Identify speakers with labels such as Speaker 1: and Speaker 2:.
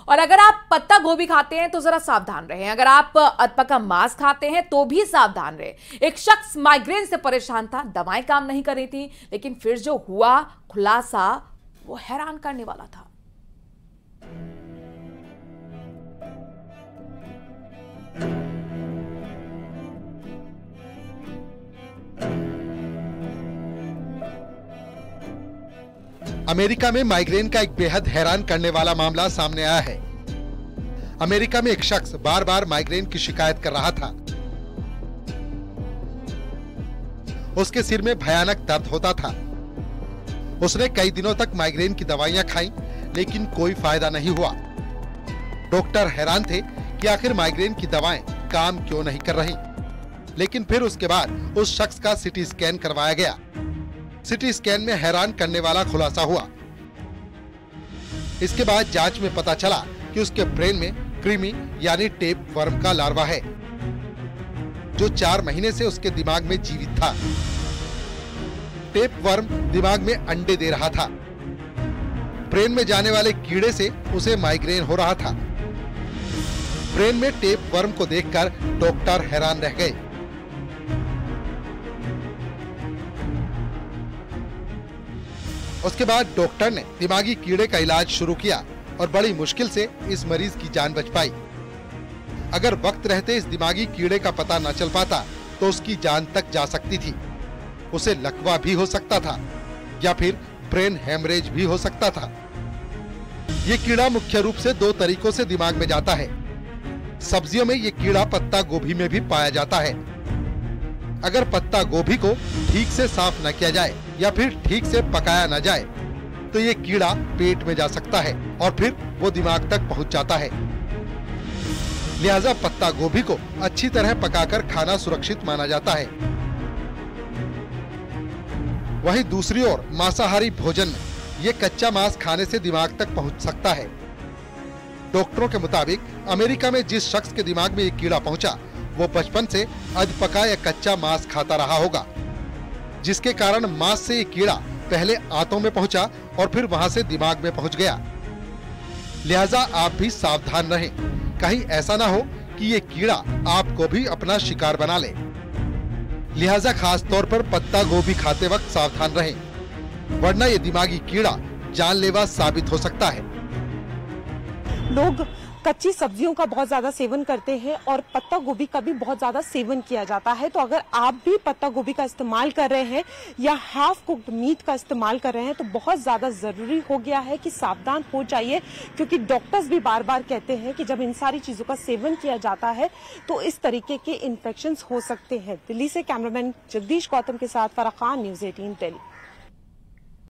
Speaker 1: और अगर आप पत्ता गोभी खाते हैं तो जरा सावधान रहें। अगर आप अधपका मांस खाते हैं तो भी सावधान रहें। एक शख्स माइग्रेन से परेशान था, दवाएं काम नहीं कर रही थी, लेकिन फिर जो हुआ खुलासा वो हैरान करने वाला था।
Speaker 2: अमेरिका में माइग्रेन का एक बेहद हैरान करने वाला मामला सामने आया है। अमेरिका में एक शख्स बार बार माइग्रेन की शिकायत कर रहा था। उसके सिर में भयानक दर्द होता था। उसने कई दिनों तक माइग्रेन की दवाइयां खाई, लेकिन कोई फायदा नहीं हुआ। डॉक्टर हैरान थे कि आखिर माइग्रेन की दवाएं काम क्यों नहीं कर रही। लेकिन फिर उसके बाद उस शख्स का सीटी स्कैन करवाया गया। सीटी स्कैन में हैरान करने वाला खुलासा हुआ। इसके बाद जांच में पता चला कि उसके ब्रेन में कृमि यानी टेप वर्म का लार्वा है, जो 4 महीने से उसके दिमाग में जीवित था। टेप वर्म दिमाग में अंडे दे रहा था। ब्रेन में जाने वाले कीड़े से उसे माइग्रेन हो रहा था। ब्रेन में टेप वर्म को देखकर डॉक्टर हैरान रह गए। उसके बाद डॉक्टर ने दिमागी कीड़े का इलाज शुरू किया और बड़ी मुश्किल से इस मरीज की जान बच पाई। अगर वक्त रहते इस दिमागी कीड़े का पता न चल पाता तो उसकी जान तक जा सकती थी। उसे लकवा भी हो सकता था या फिर ब्रेन हेमरेज भी हो सकता था। ये कीड़ा मुख्य रूप से 2 तरीकों से दिमाग में जाता है। सब्जियों में ये कीड़ा पत्ता गोभी में भी पाया जाता है। अगर पत्ता गोभी को ठीक से साफ न किया जाए या फिर ठीक से पकाया न जाए तो ये कीड़ा पेट में जा सकता है और फिर वो दिमाग तक पहुंच जाता है। लिहाजा पत्ता गोभी को अच्छी तरह पकाकर खाना सुरक्षित माना जाता है। वहीं दूसरी ओर मांसाहारी भोजन में ये कच्चा मांस खाने से दिमाग तक पहुंच सकता है। डॉक्टरों के मुताबिक अमेरिका में जिस शख्स के दिमाग में ये कीड़ा पहुंचा वो बचपन से अधपका या कच्चा मांस खाता रहा होगा, जिसके कारण मांस से ये कीड़ा पहले आंतों में पहुंचा और फिर वहां से दिमाग में पहुंच गया। लिहाजा आप भी सावधान रहें, कहीं ऐसा ना हो कि ये कीड़ा आपको भी अपना शिकार बना ले। लिहाजा खास तौर पर पत्ता गोभी खाते वक्त सावधान रहें, वरना ये दिमागी कीड़ा जानलेवा साबित हो सकता है।
Speaker 3: लोग कच्ची सब्जियों का बहुत ज्यादा सेवन करते हैं और पत्ता गोभी का भी बहुत ज्यादा सेवन किया जाता है। तो अगर आप भी पत्ता गोभी का इस्तेमाल कर रहे हैं या हाफ कुक्ड मीट का इस्तेमाल कर रहे हैं तो बहुत ज्यादा जरूरी हो गया है कि सावधान हो जाइए, क्योंकि डॉक्टर्स भी बार बार कहते हैं कि जब इन सारी चीजों का सेवन किया जाता है तो इस तरीके के इन्फेक्शंस हो सकते हैं। दिल्ली से कैमरामैन जगदीश गौतम के साथ फराह खान, न्यूज़ 18 दिल्ली।